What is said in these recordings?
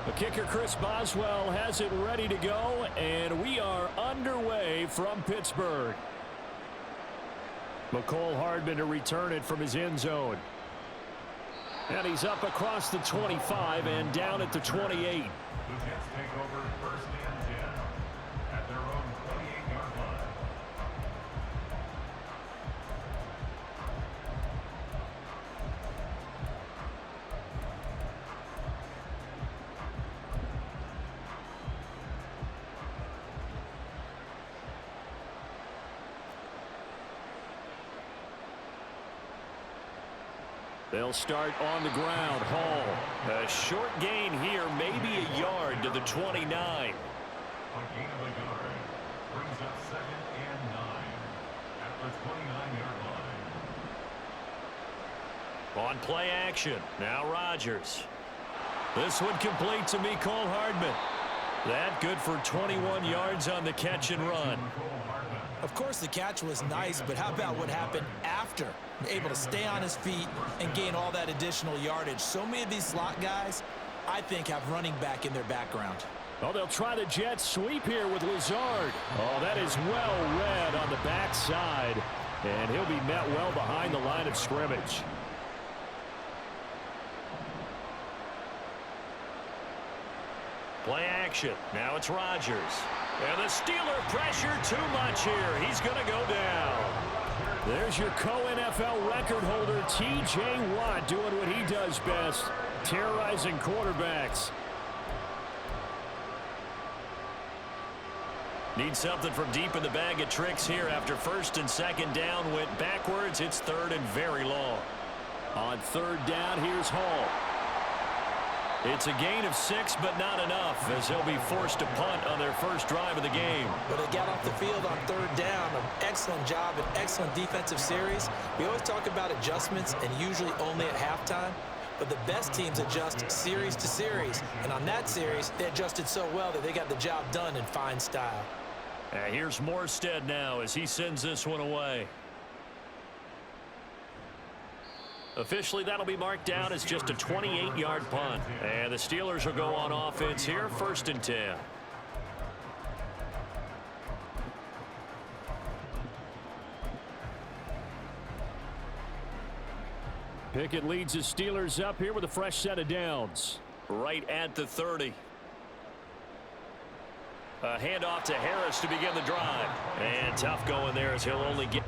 The kicker, Chris Boswell, has it ready to go, and we are underway from Pittsburgh. McCole Hardman to return it from his end zone. And he's up across the 25 and down at the 28. The Jets take over first and 10 at their own 28-yard line. They'll start on the ground. Hall. A short gain here, maybe a yard to the 29. A gain of a yard brings up 2nd and 9 at the 29-yard line. On play action. Now Rodgers. This one complete to Mecole Hardman. That good for 21 yards on the catch and run. Of course, the catch was nice, but how about what happened after? Able to stay on his feet and gain all that additional yardage. So many of these slot guys, I think, have running back in their background. Oh, they'll try the jet sweep here with Lazard. Oh, that is well read on the backside, and he'll be met well behind the line of scrimmage. Play action. Now it's Rodgers. And the Steeler pressure too much here. He's going to go down. There's your co-NFL record holder, T.J. Watt, doing what he does best, terrorizing quarterbacks. Need something from deep in the bag of tricks here after 1st and 2nd down. Went backwards. It's 3rd and very long. On 3rd down, here's Hall. It's a gain of 6, but not enough, as they'll be forced to punt on their first drive of the game. But they got off the field on 3rd down. An excellent job, an excellent defensive series. We always talk about adjustments, and usually only at halftime. But the best teams adjust series to series. And on that series, they adjusted so well that they got the job done in fine style. Here's Morstead now as he sends this one away. Officially, that'll be marked down as just a 28-yard punt. And the Steelers will go on offense here, 1st and 10. Pickett leads the Steelers up here with a fresh set of downs. Right at the 30. A handoff to Harris to begin the drive. And tough going there as he'll only get...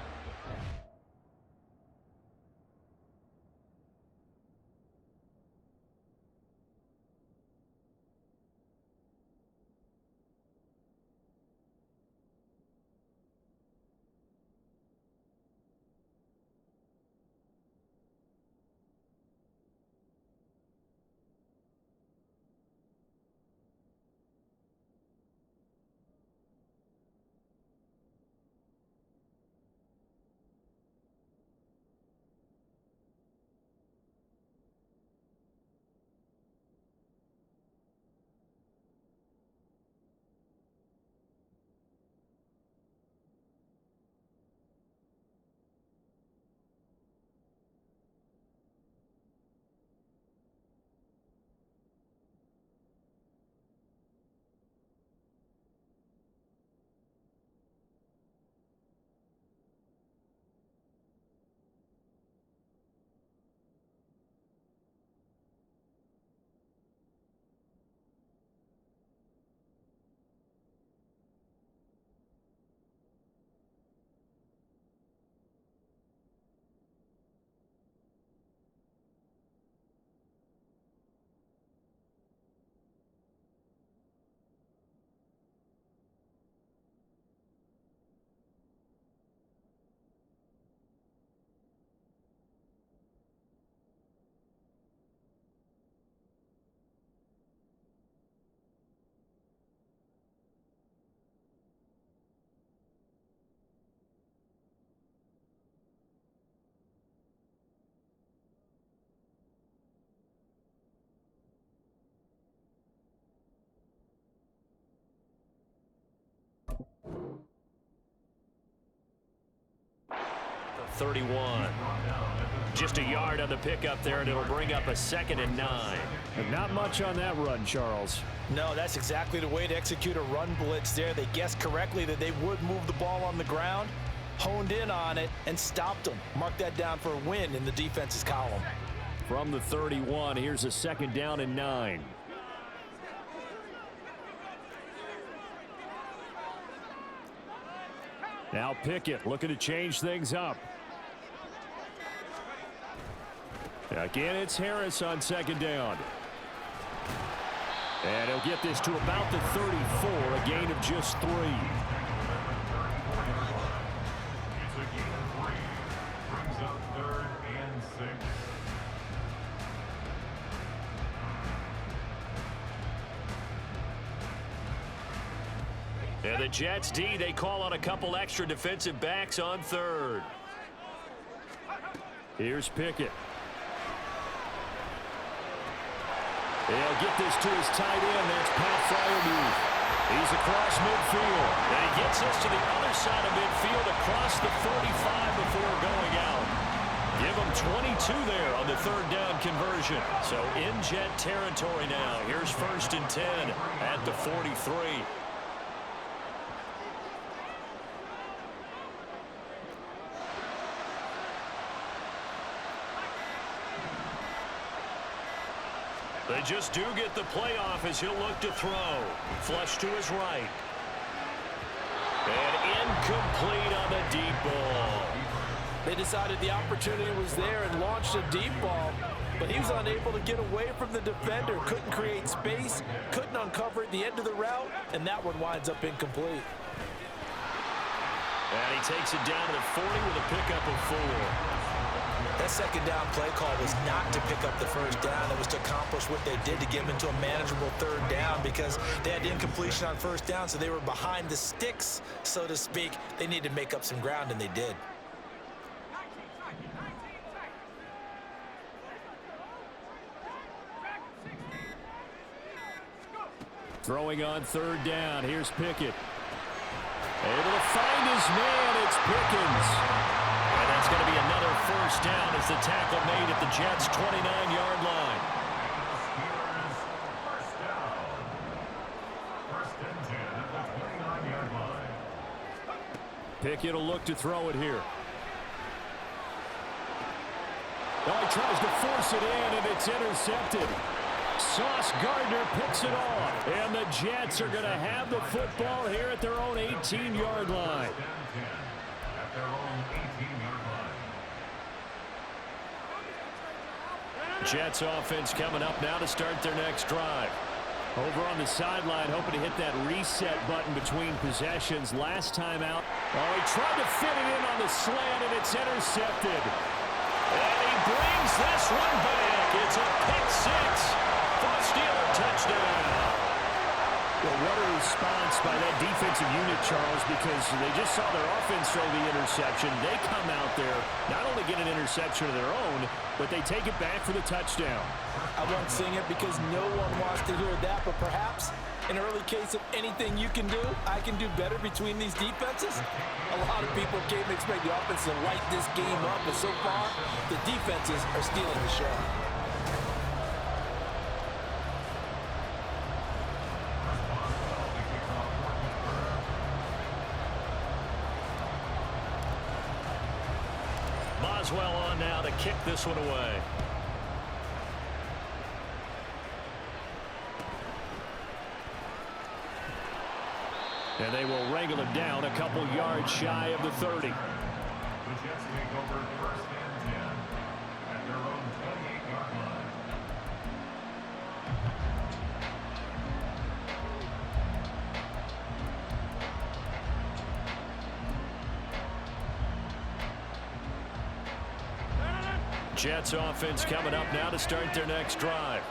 The 31. Just a yard on the pickup there, and it'll bring up a 2nd and 9. And not much on that run, Charles. No, that's exactly the way to execute a run blitz there. They guessed correctly that they would move the ball on the ground, honed in on it, and stopped them. Mark that down for a win in the defense's column. From the 31, here's a 2nd down and 9. Now Pickett looking to change things up. Again, it's Harris on 2nd down. And he'll get this to about the 34, a gain of just 3. It's a gain of 3. Brings up 3rd and 6. And the Jets D, they call on a couple extra defensive backs on 3rd. Here's Pickett. He'll get this to his tight end. That's Pat Fryermuth. He's across midfield. And he gets this to the other side of midfield across the 45 before going out. Give him 22 there on the 3rd down conversion. So in Jet territory now. Here's 1st and 10 at the 43. They just do get the playoff as he'll look to throw. Flush to his right. And incomplete on the deep ball. They decided the opportunity was there and launched a deep ball, but he was unable to get away from the defender. Couldn't create space, couldn't uncover at the end of the route, and that one winds up incomplete. And he takes it down to the 40 with a pickup of 4. That 2nd down play call was not to pick up the 1st down. It was to accomplish what they did to get them into a manageable 3rd down because they had incompletion on 1st down, so they were behind the sticks, so to speak. They needed to make up some ground, and they did. Throwing on 3rd down. Here's Pickett. Able to find his man. It's Pickens. And that's going to be another 1st down as the tackle made at the Jets' 29-yard line. First down. 1st and 10 at the 29-yard line. Pickett will look to throw it here. Oh, he tries to force it in, and it's intercepted. Sauce Gardner picks it off. And the Jets are going to have the football here at their own 18-yard line. At their own 18-yard line. Jets offense coming up now to start their next drive. Over on the sideline, hoping to hit that reset button between possessions. Last time out. Oh, he tried to fit it in on the slant, and it's intercepted. And he brings this one back. It's a pick 6 for a Steeler touchdown. Well, what a response by that defensive unit, Charles, because they just saw their offense throw the interception. They come out there, not only get an interception of their own, but they take it back for the touchdown. I won't sing it because no one wants to hear that, but perhaps an early case of anything you can do, I can do better between these defenses. A lot of people came to expect the offense to light this game up, but so far, the defenses are stealing the show. Boswell on now to kick this one away. And they will wrangle it down a couple yards shy of the 30. The Jets take over 1st and 10 at their own 28-yard line. Jets offense coming up now to start their next drive.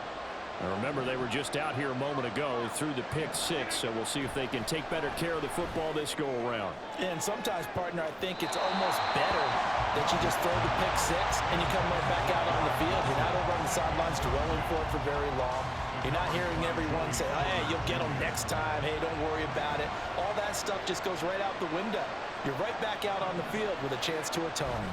Now remember, they were just out here a moment ago through the pick 6, so we'll see if they can take better care of the football this go around. And sometimes, partner, I think it's almost better that you just throw the pick 6 and you come right back out on the field. You're not over on the sidelines dwelling for it for very long. You're not hearing everyone say, oh, hey, you'll get them next time. Hey, don't worry about it. All that stuff just goes right out the window. You're right back out on the field with a chance to atone.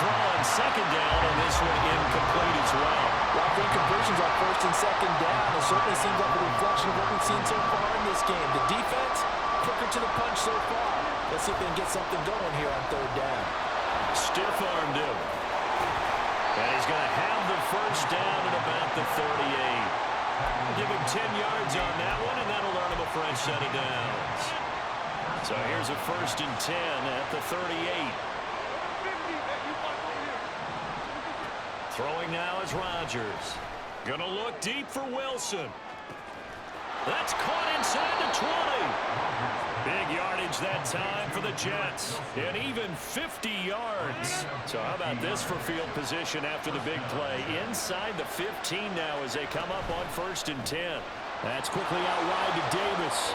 throw on second down, and this one incomplete as well. A lot of incompletions on first and second down. It certainly seems like a reflection of what we've seen so far in this game. The defense, quicker to the punch so far. Let's see if they can get something going here on third down. Stiff-armed him. And he's going to have the first down at about the 38. Give him 10 yards on that one, and that'll earn him a fresh set of downs. So here's a first and 10 at the 38. Throwing now is Rodgers. Gonna look deep for Wilson. That's caught inside the 20. Big yardage that time for the Jets. And even 50 yards. So how about this for field position after the big play? Inside the 15 now as they come up on first and 10. That's quickly out wide to Davis.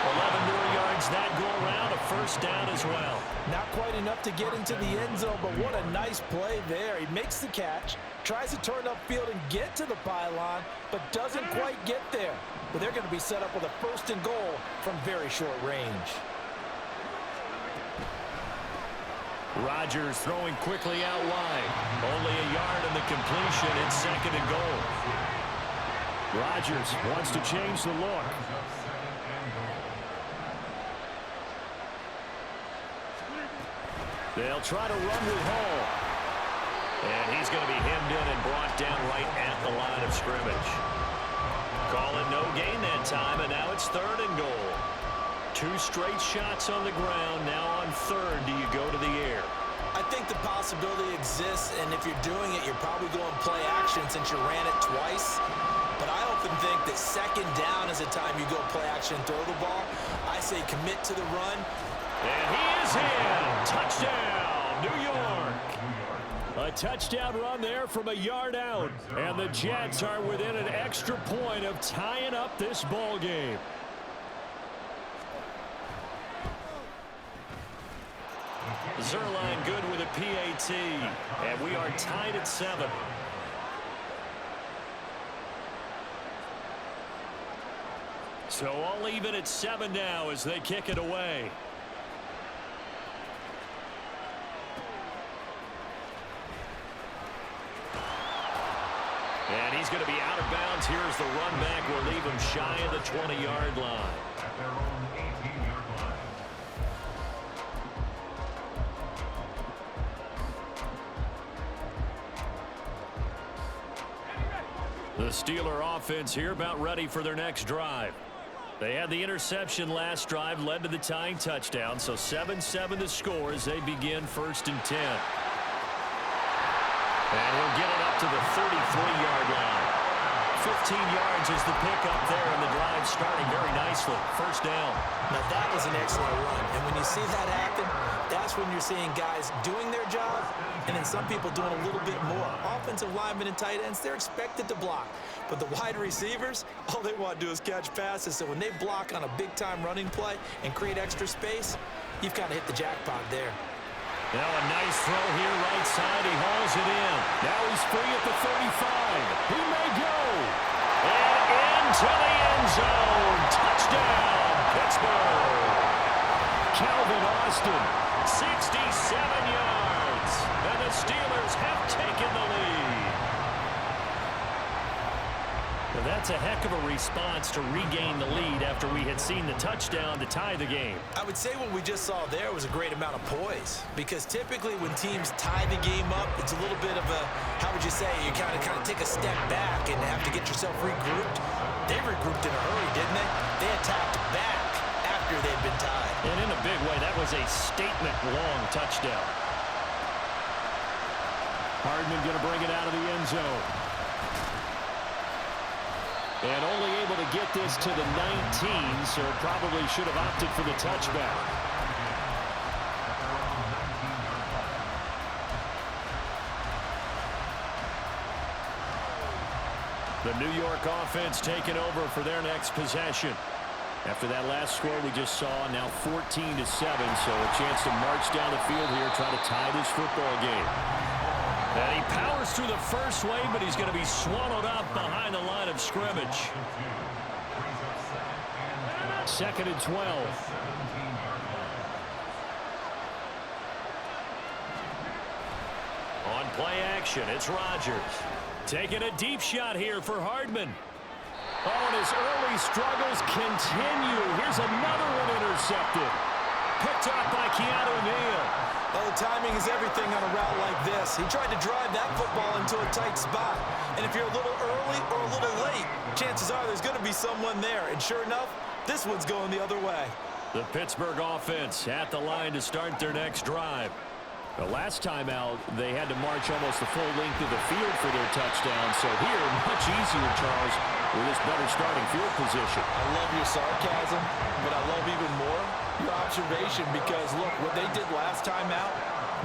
11 more yards that go around, a first down as well. Not quite enough to get into the end zone, but what a nice play there. He makes the catch, tries to turn upfield and get to the pylon, but doesn't quite get there. But they're going to be set up with a first and goal from very short range. Rodgers throwing quickly out wide. Only a yard in the completion. It's second and goal. Rodgers wants to change the look. They'll try to run with Hall. And he's going to be hemmed in and brought down right at the line of scrimmage. Calling no gain that time, and now it's third and goal. Two straight shots on the ground. Now on third, do you go to the air? I think the possibility exists, and if you're doing it, you're probably going play action since you ran it twice. But I often think that second down is the time you go play action and throw the ball. I say commit to the run. And he is in. Touchdown, New York. A touchdown run there from a yard out. And the Jets are within an extra point of tying up this ball game. Zerline good with a PAT. And we are tied at 7. So all even at 7 now as they kick it away. And he's going to be out of bounds. Here's the run back. We'll leave him shy of the 20-yard line. At their own 18-yard line. The Steeler offense here about ready for their next drive. They had the interception last drive, led to the tying touchdown, so 7-7 the score as they begin first and 10. And he'll get it up to the 33-yard line. 15 yards is the pickup there, and the drive starting very nicely. First down. Now that was an excellent run, and when you see that happen, that's when you're seeing guys doing their job, and then some people doing a little bit more. Offensive linemen and tight ends, they're expected to block. But the wide receivers, all they want to do is catch passes. So when they block on a big-time running play and create extra space, you've kind of hit the jackpot there. Now a nice throw here right side. He hauls it in. Now he's free at the 35. He may go. And into the end zone. Touchdown, Pittsburgh. Calvin Austin. 67 yards. And the Steelers have taken the lead. Well, that's a heck of a response to regain the lead after we had seen the touchdown to tie the game. I would say what we just saw there was a great amount of poise, because typically when teams tie the game up, it's a little bit of a, how would you say, you kind of take a step back and have to get yourself regrouped. They regrouped in a hurry, didn't they? They attacked back after they'd been tied. And in a big way, that was a statement-long touchdown. Hardman going to bring it out of the end zone. And only able to get this to the 19, so probably should have opted for the touchback. The New York offense taking over for their next possession. After that last score we just saw, now 14-7, so a chance to march down the field here, try to tie this football game. And he powers through the first wave, but he's going to be swallowed up behind the line of scrimmage. Second and 12. On play action, it's Rodgers. Taking a deep shot here for Hardman. Oh, and his early struggles continue. Here's another one intercepted. Picked off by Keanu Neal. Well, the timing is everything on a route like this. He tried to drive that football into a tight spot. And if you're a little early or a little late, chances are there's going to be someone there. And sure enough, this one's going the other way. The Pittsburgh offense at the line to start their next drive. The last time out, they had to march almost the full length of the field for their touchdown. So here, much easier, Charles, with this better starting field position. I love your sarcasm, but I love even more your observation because, look, what they did last time out,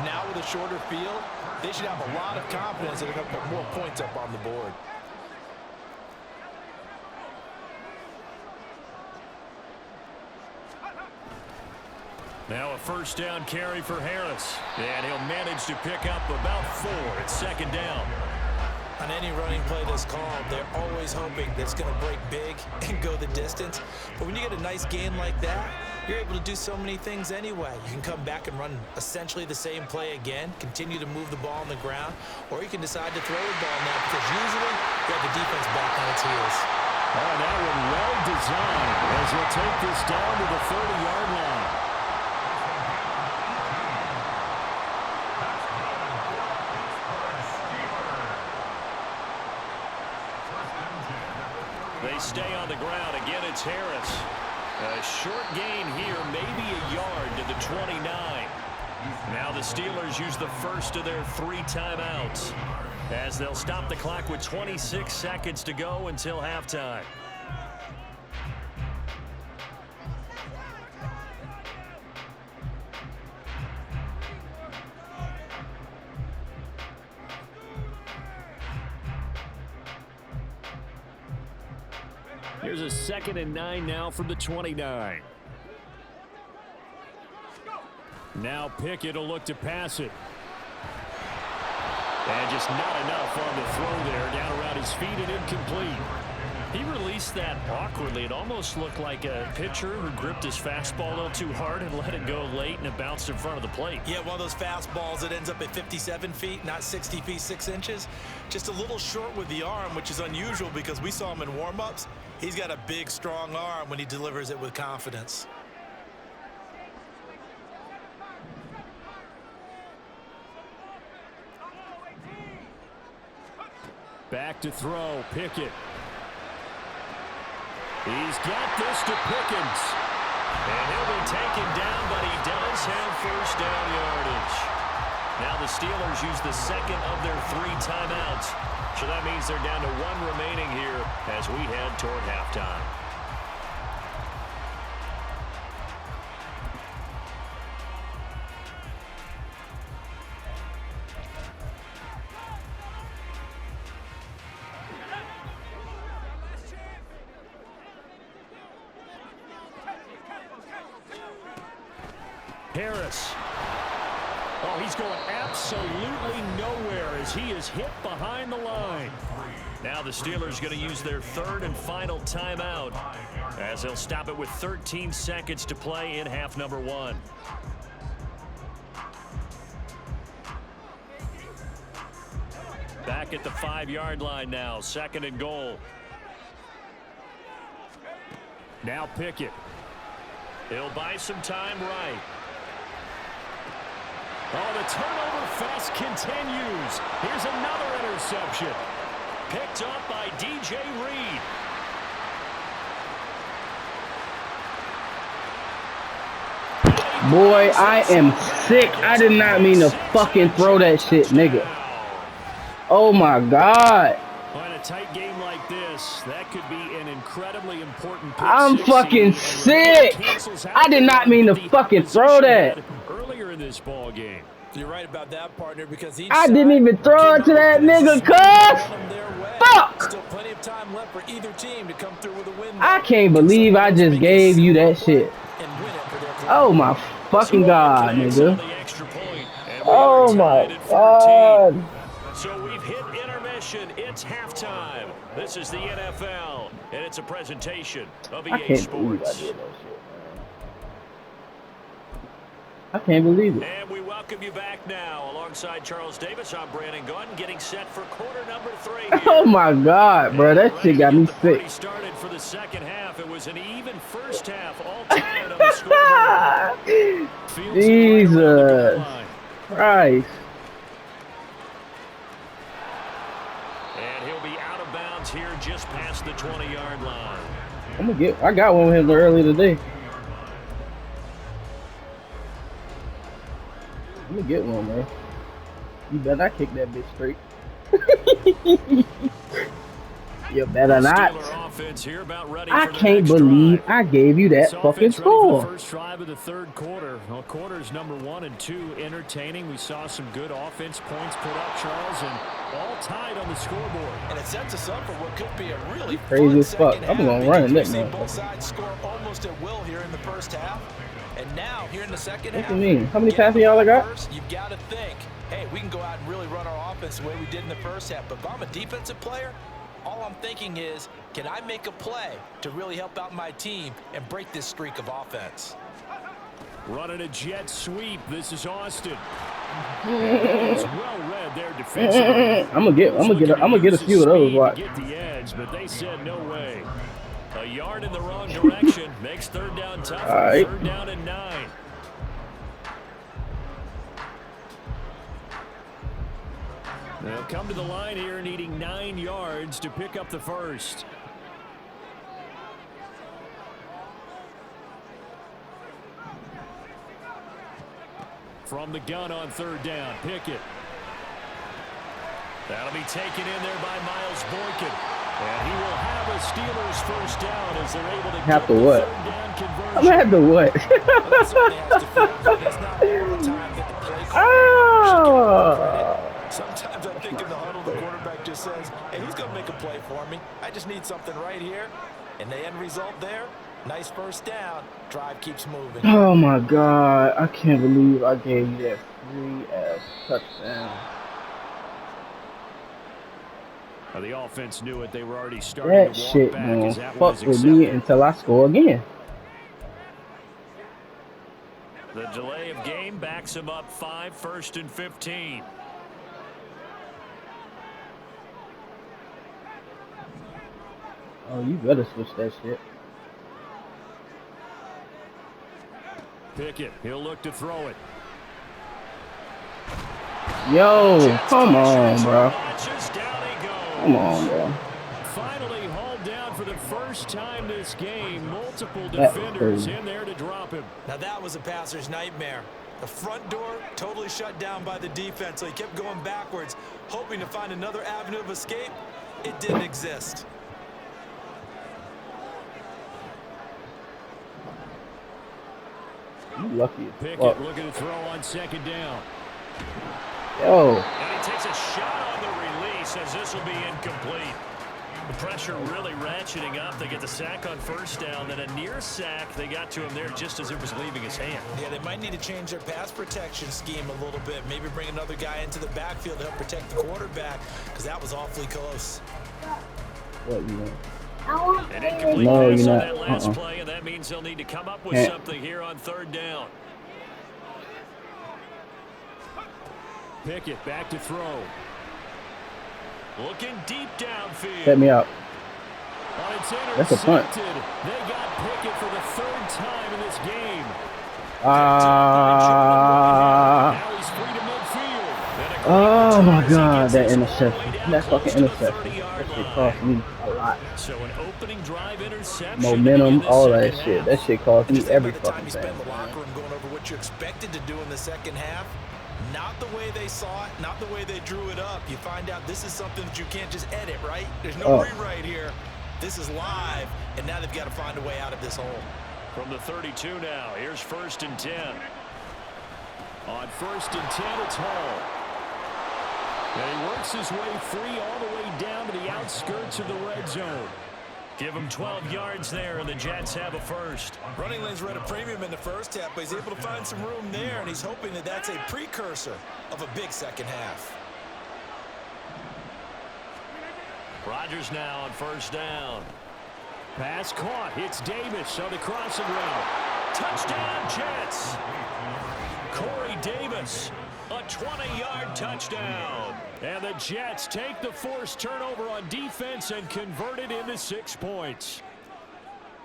now with a shorter field, they should have a lot of confidence that they're going to put more points up on the board. Now a first down carry for Harris. And he'll manage to pick up about 4 at second down. On any running play that's called, they're always hoping that it's going to break big and go the distance. But when you get a nice gain like that, you're able to do so many things anyway. You can come back and run essentially the same play again, continue to move the ball on the ground, or you can decide to throw the ball now because usually you have the defense back on its heels. Oh, that one well designed as he'll take this down to the 30-yard line. They stay on the ground. Again, it's Harris. A short gain here, maybe a yard to the 29. Now the Steelers use the first of their 3 timeouts as they'll stop the clock with 26 seconds to go until halftime. Here's a 2nd and 9 now from the 29. Now Pickett will look to pass it. And just not enough on the throw there. Down around his feet and incomplete. He released that awkwardly. It almost looked like a pitcher who gripped his fastball a little too hard and let it go late, and it bounced in front of the plate. Yeah, one of those fastballs that ends up at 57 feet, not 60 feet, 6 inches. Just a little short with the arm, which is unusual because we saw him in warm-ups. He's got a big, strong arm when he delivers it with confidence. Back to throw, Pickett. He's got this to Pickens. And he'll be taken down, but he does have first down yardage. Now the Steelers use the second of their 3 timeouts. So that means they're down to 1 remaining here as we head toward halftime. Harris. Oh, he's going absolutely nowhere as he is hit behind the line. Now the Steelers going to use their 3rd and final timeout as they'll stop it with 13 seconds to play in half number 1. Back at the 5-yard line now, 2nd and goal. Now Pickett. He'll buy some time right. Oh, the turnover fest continues. Here's another interception. Picked up by DJ Reed. Boy, I am sick. I did not mean to fucking throw that shit, nigga. Oh my God. In a tight game like this, that could be an incredibly important pick. I'm fucking sick. I did not mean to fucking throw that. Earlier in this ball game. You're right about that, partner, because I didn't even throw it to that nigga, cuz. Fuck. Still plenty of time left for either team to come through with a win. I can't believe I just gave you that shit. Oh my fucking God, nigga. Oh my God. So we've hit intermission. It's halftime. This is the NFL, and it's a presentation of EA Sports. I can't believe it. And we welcome you back now. Alongside Charles Davis, I'm Brandon Gunn, getting set for quarter number 3 here. Oh my God, bro, that shit got me sick. Started for the second half. It was an even first half, all tied on the scoreboard. Jesus Christ. And he'll be out of bounds here just past the 20-yard line. I got one with him early today. I'm gonna get one, man. You better not kick that bitch straight. You better not. I can't believe I gave you that fucking score. First drive of the third quarter. Well, quarters number 1 and 2 entertaining. We saw some good offense points put up, Charles, and all tied on the scoreboard. And it sets us up for what could be a really crazy as fuck. I'm gonna run in that man. Both sides score almost at will here in the first half, and now here in the second half. What do you mean? How many passes y'all got? You've got to think, hey, we can go out and really run our offense the way we did in the first half. But if I'm a defensive player, all I'm thinking is, can I make a play to really help out my team and break this streak of offense? Running a jet sweep. This is Austin. It's well read there defensively. I'm gonna get a few of those. Watch. Get the edge, but they said no way. A yard in the wrong direction makes third down tough. All right. Third down and 9. They'll come to the line here needing 9 yards to pick up the first. From the gun on third down, Pickett. That'll be taken in there by Miles Boykin. And he will have a Steelers first down as they're able to have get to the what? third down conversion. I'm gonna have to what? Sometimes I think in the huddle, the quarterback just says, hey, who's going to make a play for me? I just need something right here. And the end result there, nice first down. Drive keeps moving. Oh, my God. I can't believe I gave you that free-ass touchdown. The offense knew it. They were already starting to walk shit, back man. as that Fuck was with me until I score again. The delay of game backs him up 5, 1st and 15. Oh, you better switch that shit. Pickett, he'll look to throw it. Yo, come on, bro. Come on, bro. Finally hauled down for the first time this game. Multiple defenders in there to drop him. Now that was a passer's nightmare. The front door totally shut down by the defense, so he kept going backwards, hoping to find another avenue of escape. It didn't exist. You lucky. Pickett looking to throw on second down. Yo. And he takes a shot on the release as this will be incomplete. The pressure really ratcheting up. They get the sack on first down, then a near sack. They got to him there just as it was leaving his hand. Yeah, they might need to change their pass protection scheme a little bit. Maybe bring another guy into the backfield to help protect the quarterback, because that was awfully close. What you want? An incomplete pass on that last play, and that means they'll need to come up with something here on third down. Pickett back to throw. Looking deep downfield. Set me up. That's a punt. They got Pickett for the third time in this game. Oh my God, that interception. That fucking interception. That shit cost me a lot. So an opening drive interception. Momentum, all that shit. That shit cost me every fucking thing. The locker room going over what you expected to do in the second half. Not the way they saw it, not the way they drew it up. You find out this is something that you can't just edit, right? There's no rewrite here. This is live, and now they've got to find a way out of this hole. From the 32 now, here's 1st and 10. On 1st and 10, it's Hall. And he works his way free all the way down to the outskirts of the red zone. Give him 12 yards there, and the Jets have a first. Running lanes were at a premium in the first half, but he's able to find some room there, and he's hoping that that's a precursor of a big second half. Rodgers now on first down. Pass caught. It's Davis on the crossing route. Touchdown, Jets. Corey Davis. A 20-yard touchdown. And the Jets take the forced turnover on defense and convert it into 6 points.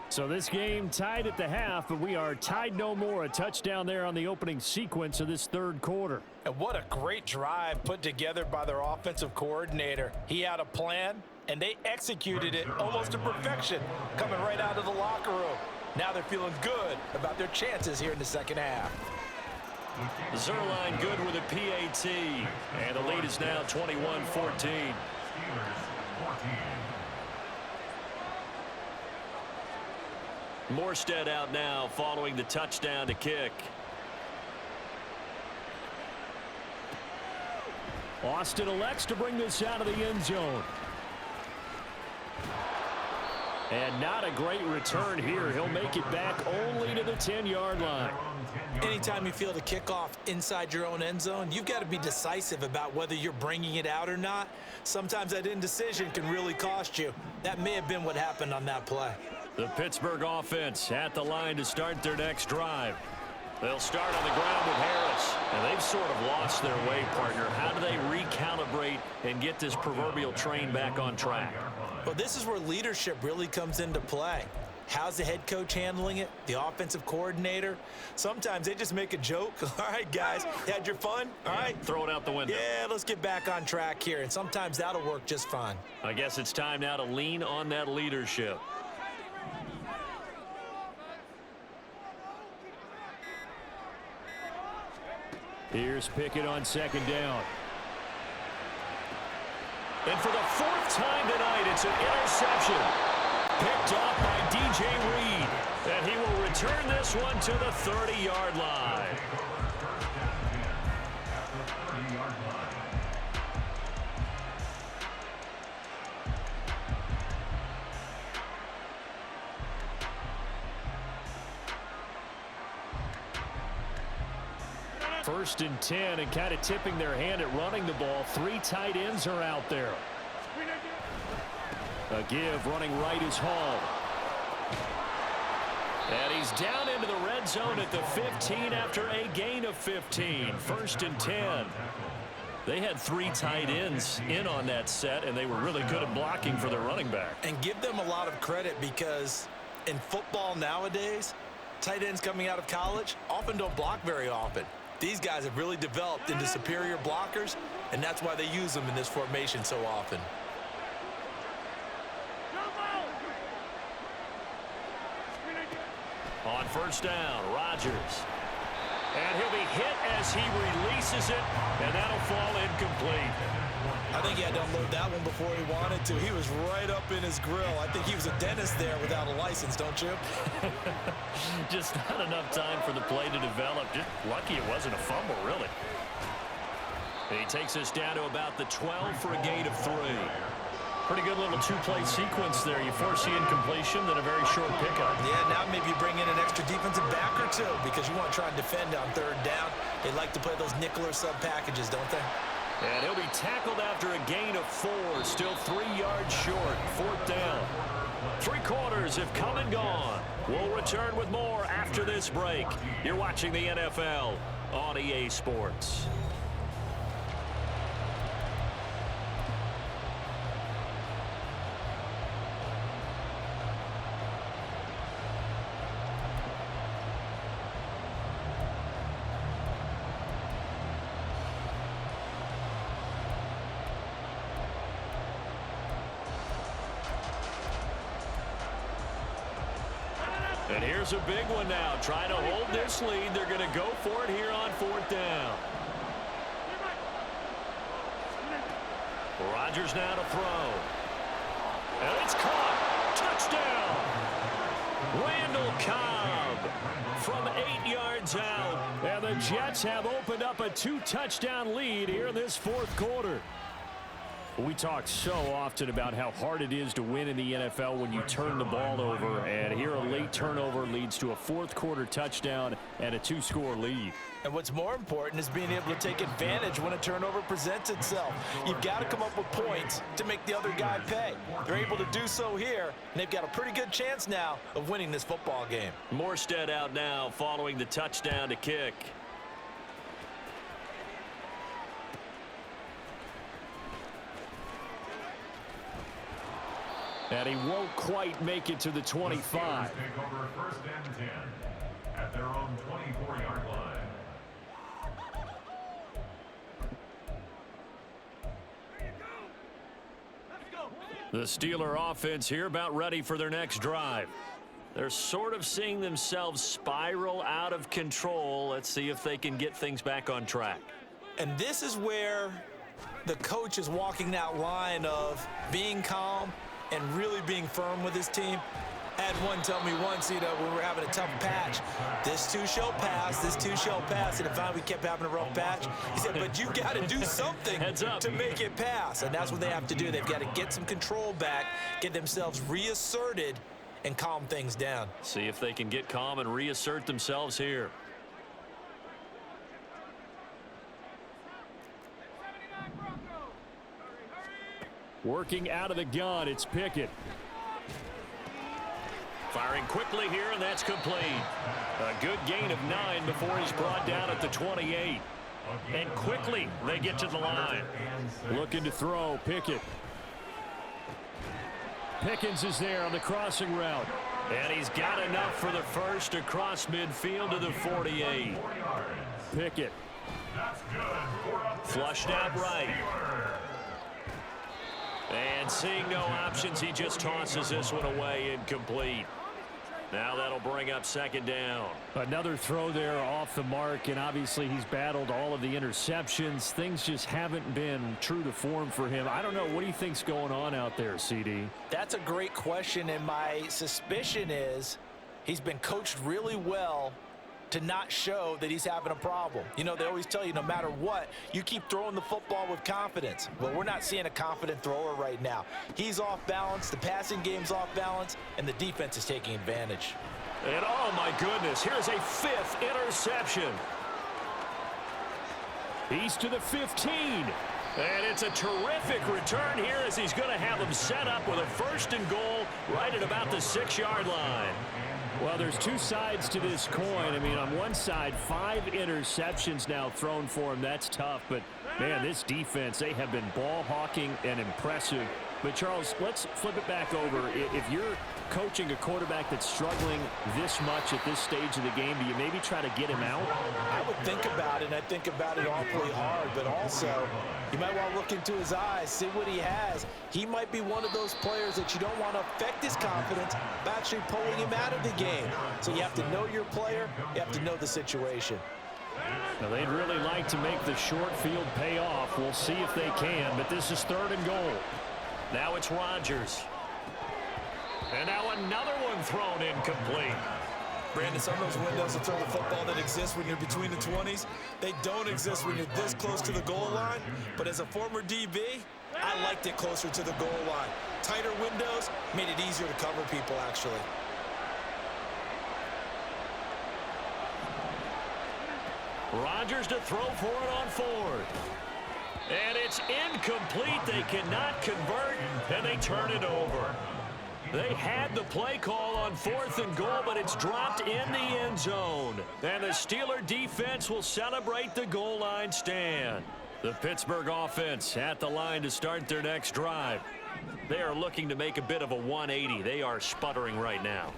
So this game tied at the half, but we are tied no more. A touchdown there on the opening sequence of this third quarter. And what a great drive put together by their offensive coordinator. He had a plan, and they executed it almost to perfection, coming right out of the locker room. Now they're feeling good about their chances here in the second half. Zerline good with a PAT. And the lead is now 21-14. Morstead out now following the touchdown to kick. Austin elects to bring this out of the end zone. And not a great return here. He'll make it back only to the 10-yard line. Anytime you feel the kickoff inside your own end zone, you've got to be decisive about whether you're bringing it out or not. Sometimes that indecision can really cost you. That may have been what happened on that play. The Pittsburgh offense at the line to start their next drive. They'll start on the ground with Harris. And they've sort of lost their way, partner. How do they recalibrate and get this proverbial train back on track? Well, this is where leadership really comes into play. How's the head coach handling it? The offensive coordinator? Sometimes they just make a joke. All right, guys, had your fun? All right. Throw it out the window. Yeah, let's get back on track here. And sometimes that'll work just fine. I guess it's time now to lean on that leadership. Here's Pickett on second down. And for the fourth time tonight, it's an interception. Picked off by DJ Reed. And he will return this one to the 30-yard line. First and 10, and kind of tipping their hand at running the ball. 3 tight ends are out there. A give running right is Hall. And he's down into the red zone at the 15 after a gain of 15. First and 10. They had 3 tight ends in on that set, and they were really good at blocking for their running back. And give them a lot of credit because in football nowadays, tight ends coming out of college often don't block very often. These guys have really developed into superior blockers, and that's why they use them in this formation so often. On first down, Rodgers. And he'll be hit as he releases it, and that'll fall incomplete. I think he had to unload that one before he wanted to. He was right up in his grill. I think he was a dentist there without a license, don't you? Just not enough time for the play to develop. Just lucky it wasn't a fumble, really. And he takes us down to about the 12 for a gain of 3. Pretty good little 2-play sequence there. You foresee incompletion, then a very short pickup. Yeah, now maybe you bring in an extra defensive back or two because you want to try and defend on third down. They like to play those nickel or sub packages, don't they? And he'll be tackled after a gain of 4. Still 3 yards short. Fourth down. 3 quarters have come and gone. We'll return with more after this break. You're watching the NFL on EA Sports. And here's a big one now. Trying to hold this lead. They're going to go for it here on fourth down. Rodgers now to throw. And it's caught. Touchdown. Randall Cobb from 8 yards out. And the Jets have opened up a 2-touchdown lead here in this fourth quarter. We talk so often about how hard it is to win in the NFL when you turn the ball over, and here a late turnover leads to a fourth-quarter touchdown and a 2-score lead. And what's more important is being able to take advantage when a turnover presents itself. You've got to come up with points to make the other guy pay. They're able to do so here, and they've got a pretty good chance now of winning this football game. Morstead out now following the touchdown to kick. And he won't quite make it to the 25. Take over 1st and 10 at their own 24-yard line. The Steeler offense here about ready for their next drive. They're sort of seeing themselves spiral out of control. Let's see if they can get things back on track. And this is where the coach is walking that line of being calm and really being firm with his team. I had one tell me once, when we were having a tough patch, this too shall pass, this too shall pass. And finally we kept having a rough patch. He said, but you got to do something to make it pass. And that's what they have to do. They've got to get some control back, get themselves reasserted, and calm things down. See if they can get calm and reassert themselves here. Working out of the gun, it's Pickett. Firing quickly here, and that's complete. A good gain of 9 before he's brought down at the 28. And quickly they get to the line. Looking to throw, Pickett. Pickens is there on the crossing route. And he's got enough for the first across midfield to the 48. Pickett. Flushed out right. And seeing no options, he just tosses this one away incomplete. Now that'll bring up 2nd down. Another throw there off the mark, and obviously he's battled all of the interceptions. Things just haven't been true to form for him. I don't know. What do you think's going on out there, CD? That's a great question, and my suspicion is he's been coached really well to not show that he's having a problem. They always tell you no matter what, you keep throwing the football with confidence. Well, we're not seeing a confident thrower right now. He's off balance, the passing game's off balance, and the defense is taking advantage. And oh my goodness, here's a 5th interception. He's to the 15. And it's a terrific return here as he's going to have them set up with a 1st and goal right at about the 6-yard line. Well, there's two sides to this coin. I mean, on one side, 5 interceptions now thrown for him. That's tough. But, man, this defense, they have been ball hawking and impressive. But, Charles, let's flip it back over. If you're coaching a quarterback that's struggling this much at this stage of the game, do you maybe try to get him out? I would think about it, and I think about it awfully hard. But also, you might want to look into his eyes, see what he has. He might be one of those players that you don't want to affect his confidence by actually pulling him out of the game. So you have to know your player. You have to know the situation. Now, they'd really like to make the short field pay off. We'll see if they can, but this is 3rd and goal. Now it's Rodgers. And now another one thrown incomplete. Brandon, some of those windows to throw the football that exist when you're between the 20s, they don't exist when you're this close to the goal line. But as a former DB, I liked it closer to the goal line. Tighter windows made it easier to cover people, actually. Rodgers to throw for it on 4th. And it's incomplete. They cannot convert, and they turn it over. They had the play call on 4th and goal, but it's dropped in the end zone. And the Steeler defense will celebrate the goal line stand. The Pittsburgh offense at the line to start their next drive. They are looking to make a bit of a 180. They are sputtering right now.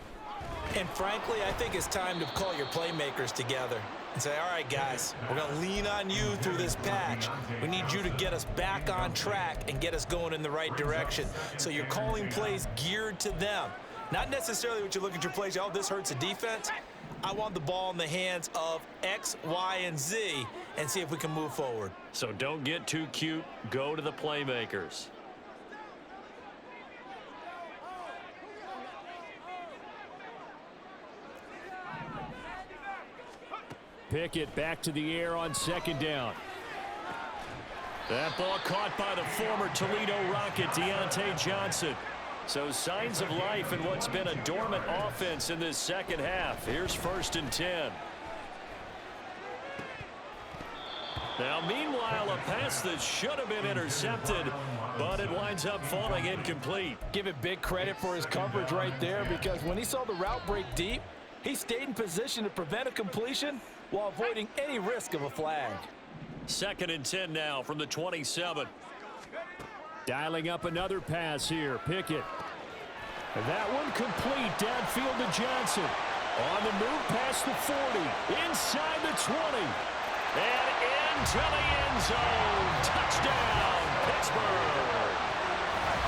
And frankly, I think it's time to call your playmakers together and say, all right, guys, we're going to lean on you through this patch. We need you to get us back on track and get us going in the right direction. So you're calling plays geared to them. Not necessarily what you look at your plays, oh, this hurts the defense. I want the ball in the hands of X, Y, and Z and see if we can move forward. So don't get too cute. Go to the playmakers. Pickett back to the air on 2nd down. That ball caught by the former Toledo Rocket, Deontay Johnson. So signs of life in what's been a dormant offense in this second half. Here's 1st and 10. Now, meanwhile, a pass that should have been intercepted, but it winds up falling incomplete. Give it big credit for his coverage right there, because when he saw the route break deep, he stayed in position to prevent a completion while avoiding any risk of a flag. 2nd and 10 now from the 27. Dialing up another pass here. Pickett. And that one complete downfield to Johnson. On the move past the 40, inside the 20, and into the end zone. Touchdown, Pittsburgh.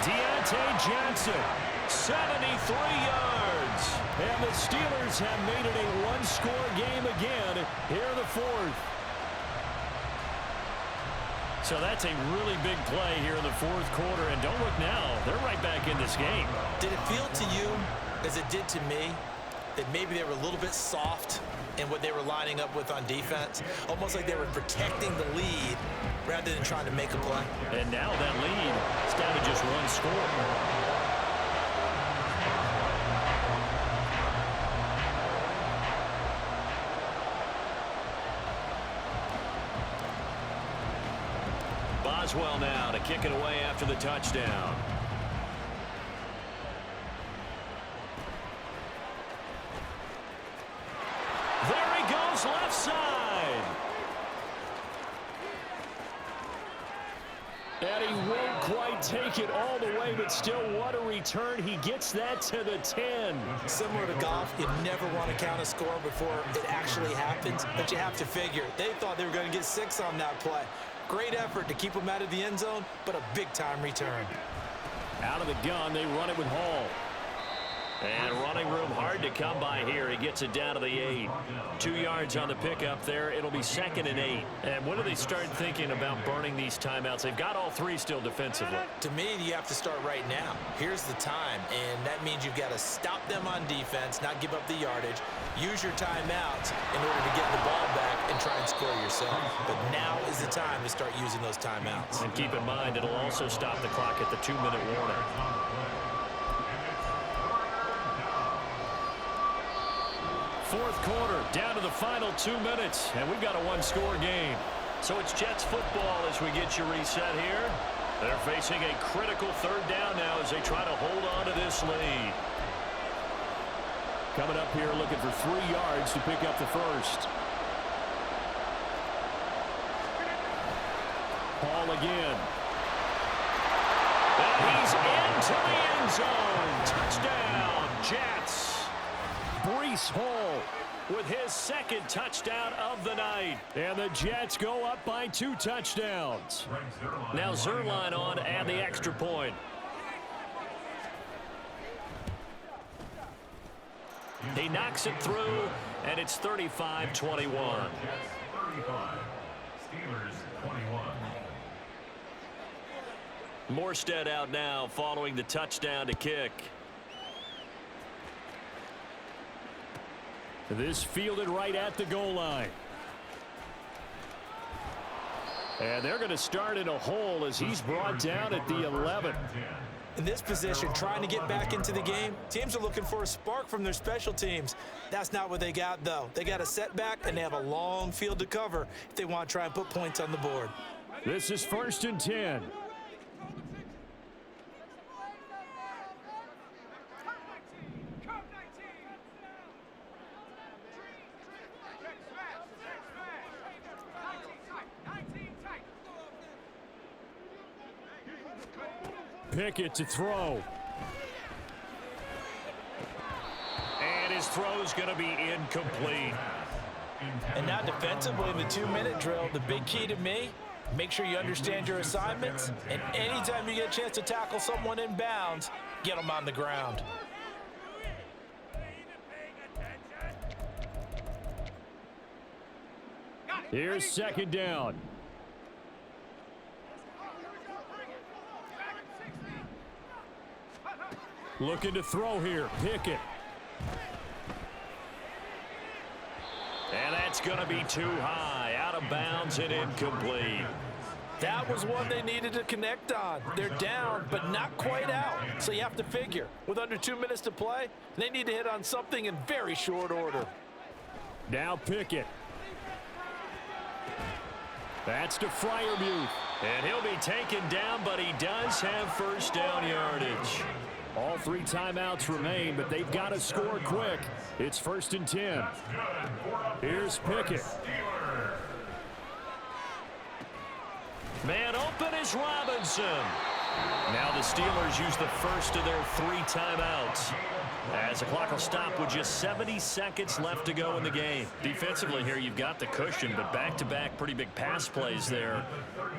Deontay Johnson, 73 yards. And the Steelers have made it a one-score game again here in the fourth. So that's a really big play here in the fourth quarter. And don't look now, they're right back in this game. Did it feel to you, as it did to me, that maybe they were a little bit soft in what they were lining up with on defense? Almost like they were protecting the lead rather than trying to make a play. And now that lead is down to just one score. Boswell now to kick it away after the touchdown. There he goes, left side. And he won't quite take it all the way, but still, what a return. He gets that to the 10. Similar to golf, you never want to count a score before it actually happens, but you have to figure. They thought they were going to get 6 on that play. Great effort to keep them out of the end zone, but a big-time return. Out of the gun, they run it with Hall. And running room hard to come by here. He gets it down to the 8. 2 yards on the pickup there. It'll be 2nd and 8. And when do they start thinking about burning these timeouts? They've got all 3 still defensively. To me, you have to start right now. Here's the time, and that means you've got to stop them on defense, not give up the yardage. Use your timeouts in order to get the ball back and try and score yourself. But now is the time to start using those timeouts. And keep in mind, it'll also stop the clock at the 2-minute warning. Fourth quarter, down to the final 2 minutes, and we've got a one-score game. So it's Jets football as we get you reset here. They're facing a critical 3rd down now as they try to hold on to this lead. Coming up here looking for 3 yards to pick up the first. Ball again. And he's into the end zone. Touchdown, Jets. Breece Hall with his 2nd touchdown of the night. And the Jets go up by 2 touchdowns. Now Zerline on to add the extra point. He knocks it through, and it's 35-21. Steelers 21. Morstead out now following the touchdown to kick. This fielded right at the goal line. And they're going to start in a hole as he's brought down at the 11. In this position, trying to get back into the game, teams are looking for a spark from their special teams. That's not what they got, though. They got a setback, and they have a long field to cover if they want to try and put points on the board. This is 1st and 10. Pickett to throw. And his throw's going to be incomplete. And now defensively in the 2-minute drill, the big key to me, make sure you understand your assignments, and anytime you get a chance to tackle someone in bounds, get them on the ground. Here's 2nd down. Looking to throw here. Pickett. And that's going to be too high. Out of bounds and incomplete. That was one they needed to connect on. They're down, but not quite out. So you have to figure, with under 2 minutes to play, they need to hit on something in very short order. Now Pickett. That's to Freiermuth. And he'll be taken down, but he does have 1st down yardage. All 3 timeouts remain, but they've got to score quick. It's 1st and 10. Here's Pickett. Man open is Robinson. Now the Steelers use the first of their 3 timeouts, as the clock will stop with just 70 seconds left to go in the game. Defensively here, you've got the cushion, but back-to-back pretty big pass plays there.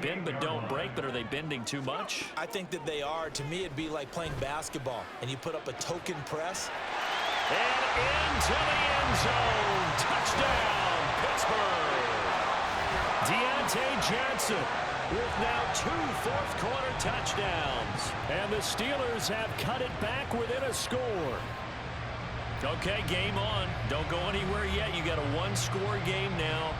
Bend but don't break, but are they bending too much? I think that they are. To me, it'd be like playing basketball, and you put up a token press. And into the end zone. Touchdown, Pittsburgh. Deontay Johnson with now 2 fourth-quarter touchdowns. And the Steelers have cut it back within a score. Okay, game on. Don't go anywhere yet. You got a 1-score game now.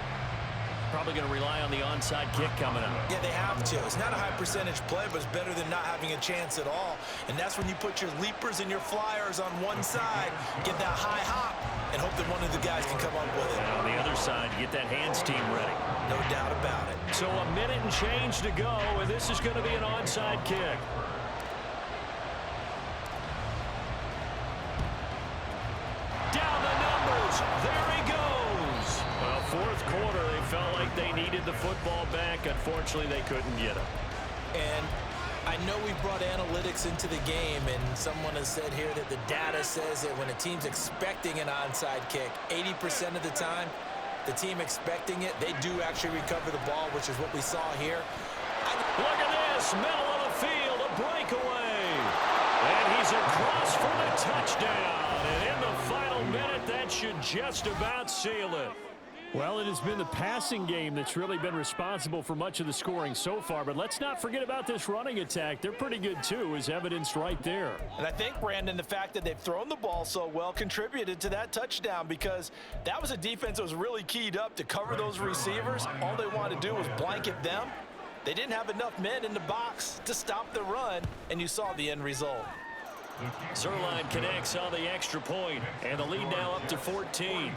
Probably going to rely on the onside kick coming up. Yeah, they have to. It's not a high-percentage play, but it's better than not having a chance at all. And that's when you put your leapers and your flyers on one side, get that high hop, and hope that one of the guys can come up with it. And on the other side, you get that hands team ready. No doubt about it. So a minute and change to go, and this is going to be an onside kick. Down the numbers. There he goes. Well, fourth quarter, they felt like they needed the football back. Unfortunately, they couldn't get it. And I know we brought analytics into the game, and someone has said here that the data says that when a team's expecting an onside kick, 80% of the time, the team expecting it, they do actually recover the ball, which is what we saw here. Look at this, middle of the field, a breakaway. And he's across for the touchdown. And in the final minute, that should just about seal it. Well, it has been the passing game that's really been responsible for much of the scoring so far. But let's not forget about this running attack. They're pretty good, too, as evidenced right there. And I think, Brandon, the fact that they've thrown the ball so well contributed to that touchdown, because that was a defense that was really keyed up to cover those receivers. All they wanted to do was blanket them. They didn't have enough men in the box to stop the run, and you saw the end result. Zerline connects on the extra point, and the lead now up to 14.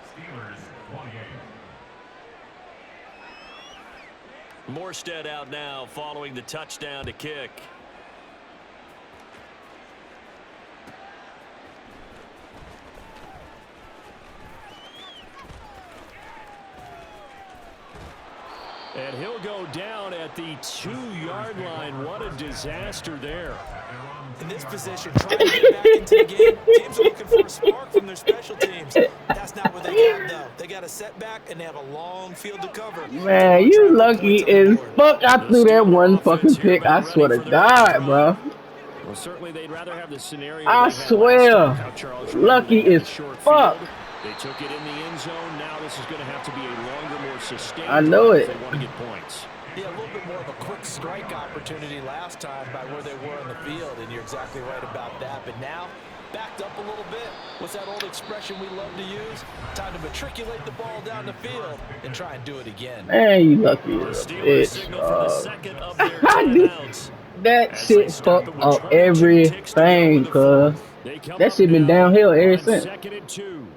Steelers 28. Morstead out now following the touchdown to kick. And he'll go down at the 2-yard line. What a disaster there. In this position, trying to get back into the game, teams are looking for a spark from their special teams. That's not what they got, though. They got a setback, and they have a long field to cover. Man, you lucky as fuck I threw that one fucking pick. I swear to God, bro. Well, certainly they'd rather have the scenario. I swear. Lucky as fuck. They took it in the end zone. Now this is going to have to be a longer, more sustained. I know drive it. if they want to get points. Yeah, a little bit more of a quick strike opportunity last time by where they were on the field, and you're exactly right about that. But now, backed up a little bit. What's that old expression we love to use? Time to matriculate the ball down the field and try and do it again. Man, you lucky The as a Steelers signal for the bitch. second of their timeouts. That shit fucked up everything, cuz. That shit been downhill ever since. Second and 2.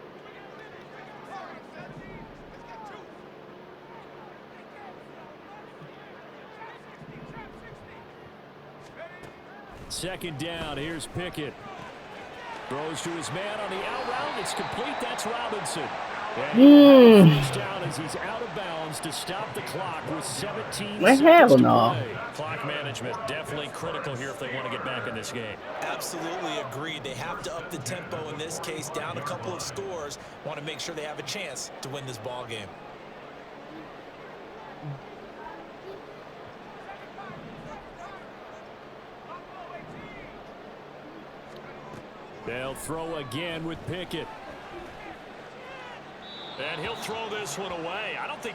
Second down, here's Pickett. Throws to his man on the out route. It's complete. That's Robinson. And first down as he's out of bounds to stop the clock with 17 Man, seconds hell to no. play. Clock management definitely critical here if they want to get back in this game. Absolutely agreed. They have to up the tempo in this case, down a couple of scores. Want to make sure they have a chance to win this ball game. They'll throw again with Pickett. And he'll throw this one away. I don't think